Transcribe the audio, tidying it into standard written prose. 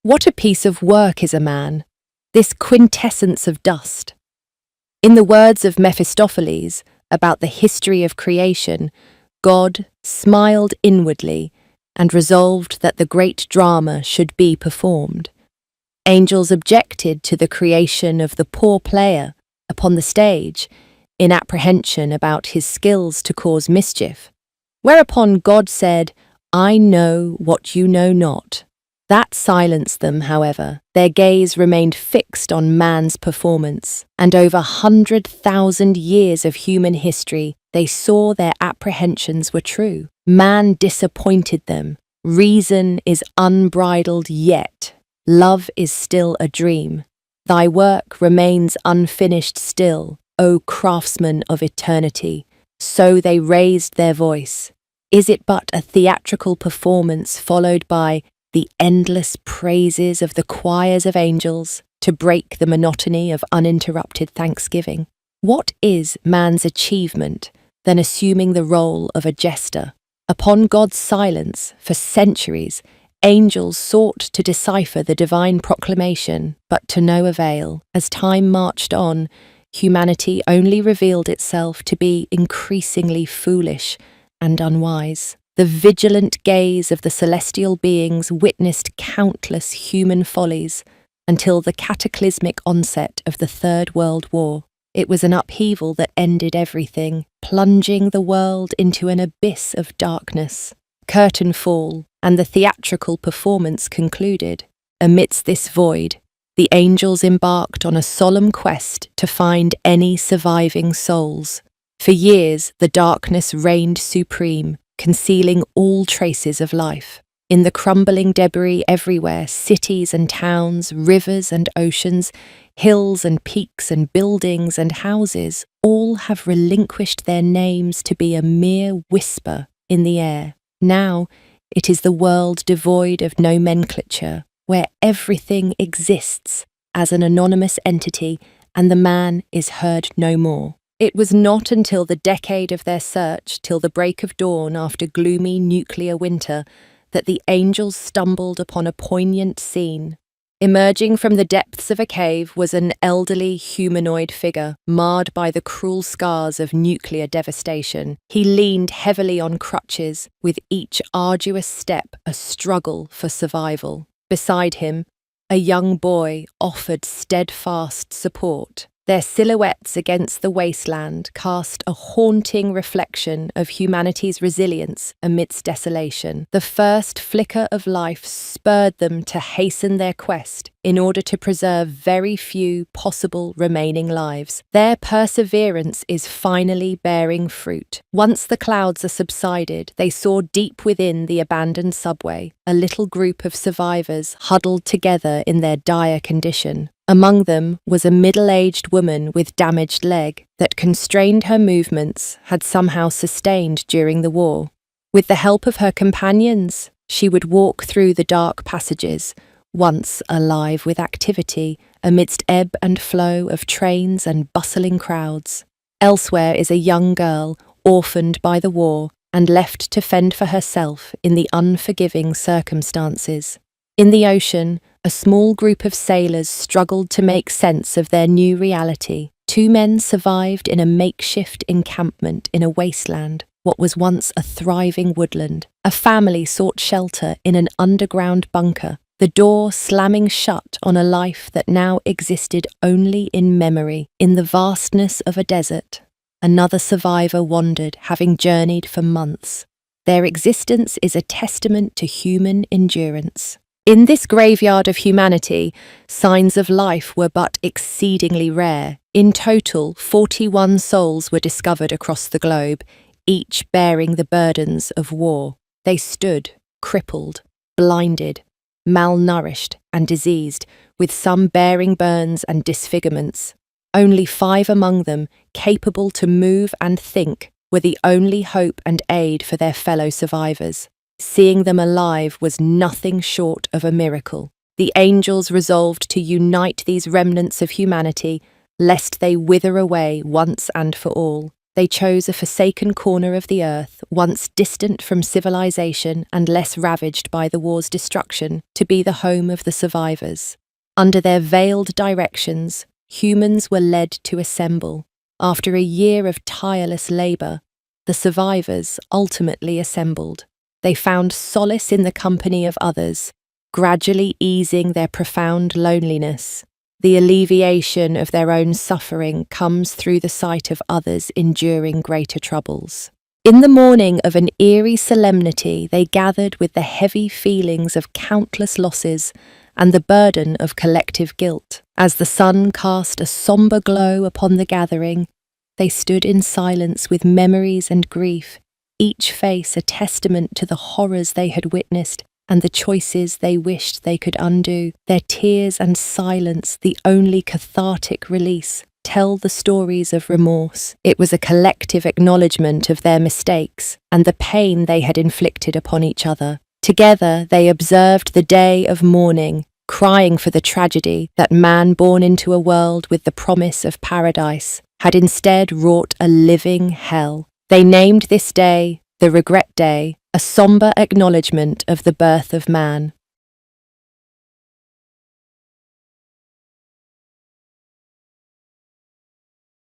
What a piece of work is a man, this quintessence of dust. In the words of Mephistopheles about the history of creation, God smiled inwardly and resolved that the great drama should be performed. Angels objected to the creation of the poor player upon the stage, in apprehension about his skills to cause mischief. Whereupon God said, "I know what you know not." That silenced them, however. Their gaze remained fixed on man's performance, and over 100,000 years of human history, they saw their apprehensions were true. Man disappointed them. Reason is unbridled yet. Love is still a dream. Thy work remains unfinished still, O craftsman of eternity. So they raised their voice. Is it but a theatrical performance followed by the endless praises of the choirs of angels to break the monotony of uninterrupted thanksgiving? What is man's achievement than assuming the role of a jester? Upon God's silence, for centuries, angels sought to decipher the divine proclamation, but to no avail. As time marched on, humanity only revealed itself to be increasingly foolish and unwise. The vigilant gaze of the celestial beings witnessed countless human follies until the cataclysmic onset of the Third World War. It was an upheaval that ended everything, plunging the world into an abyss of darkness. Curtain fall, and the theatrical performance concluded. Amidst this void, the angels embarked on a solemn quest to find any surviving souls. For years, the darkness reigned supreme, concealing all traces of life. In the crumbling debris everywhere, cities and towns, rivers and oceans, hills and peaks and buildings and houses, all have relinquished their names to be a mere whisper in the air. Now, it is the world devoid of nomenclature, where everything exists as an anonymous entity and the man is heard no more. It was not until the decade of their search, till the break of dawn after gloomy nuclear winter, that the angels stumbled upon a poignant scene. Emerging from the depths of a cave was an elderly humanoid figure, marred by the cruel scars of nuclear devastation. He leaned heavily on crutches, with each arduous step a struggle for survival. Beside him, a young boy offered steadfast support. Their silhouettes against the wasteland cast a haunting reflection of humanity's resilience amidst desolation. The first flicker of life spurred them to hasten their quest in order to preserve very few possible remaining lives. Their perseverance is finally bearing fruit. Once the clouds are subsided, they saw deep within the abandoned subway a little group of survivors huddled together in their dire condition. Among them was a middle-aged woman with damaged leg that constrained her movements had somehow sustained during the war. With the help of her companions, she would walk through the dark passages, once alive with activity, amidst ebb and flow of trains and bustling crowds. Elsewhere is a young girl, orphaned by the war and left to fend for herself in the unforgiving circumstances. In the ocean, a small group of sailors struggled to make sense of their new reality. 2 men survived in a makeshift encampment in a wasteland, what was once a thriving woodland. A family sought shelter in an underground bunker, the door slamming shut on a life that now existed only in memory. In the vastness of a desert, another survivor wandered, having journeyed for months. Their existence is a testament to human endurance. In this graveyard of humanity, signs of life were but exceedingly rare. In total, 41 souls were discovered across the globe, each bearing the burdens of war. They stood, crippled, blinded, malnourished and diseased, with some bearing burns and disfigurements. Only 5 among them, capable to move and think, were the only hope and aid for their fellow survivors. Seeing them alive was nothing short of a miracle. The angels resolved to unite these remnants of humanity, lest they wither away once and for all. They chose a forsaken corner of the earth, once distant from civilization and less ravaged by the war's destruction, to be the home of the survivors. Under their veiled directions, humans were led to assemble. After a year of tireless labor, the survivors ultimately assembled. They found solace in the company of others, gradually easing their profound loneliness. The alleviation of their own suffering comes through the sight of others enduring greater troubles. In the morning of an eerie solemnity, they gathered with the heavy feelings of countless losses and the burden of collective guilt. As the sun cast a somber glow upon the gathering, they stood in silence with memories and grief, each face a testament to the horrors they had witnessed and the choices they wished they could undo. Their tears and silence, the only cathartic release, tell the stories of remorse. It was a collective acknowledgement of their mistakes and the pain they had inflicted upon each other. Together they observed the day of mourning, crying for the tragedy that man born into a world with the promise of paradise had instead wrought a living hell. They named this day the Regret Day, a somber acknowledgement of the birth of man.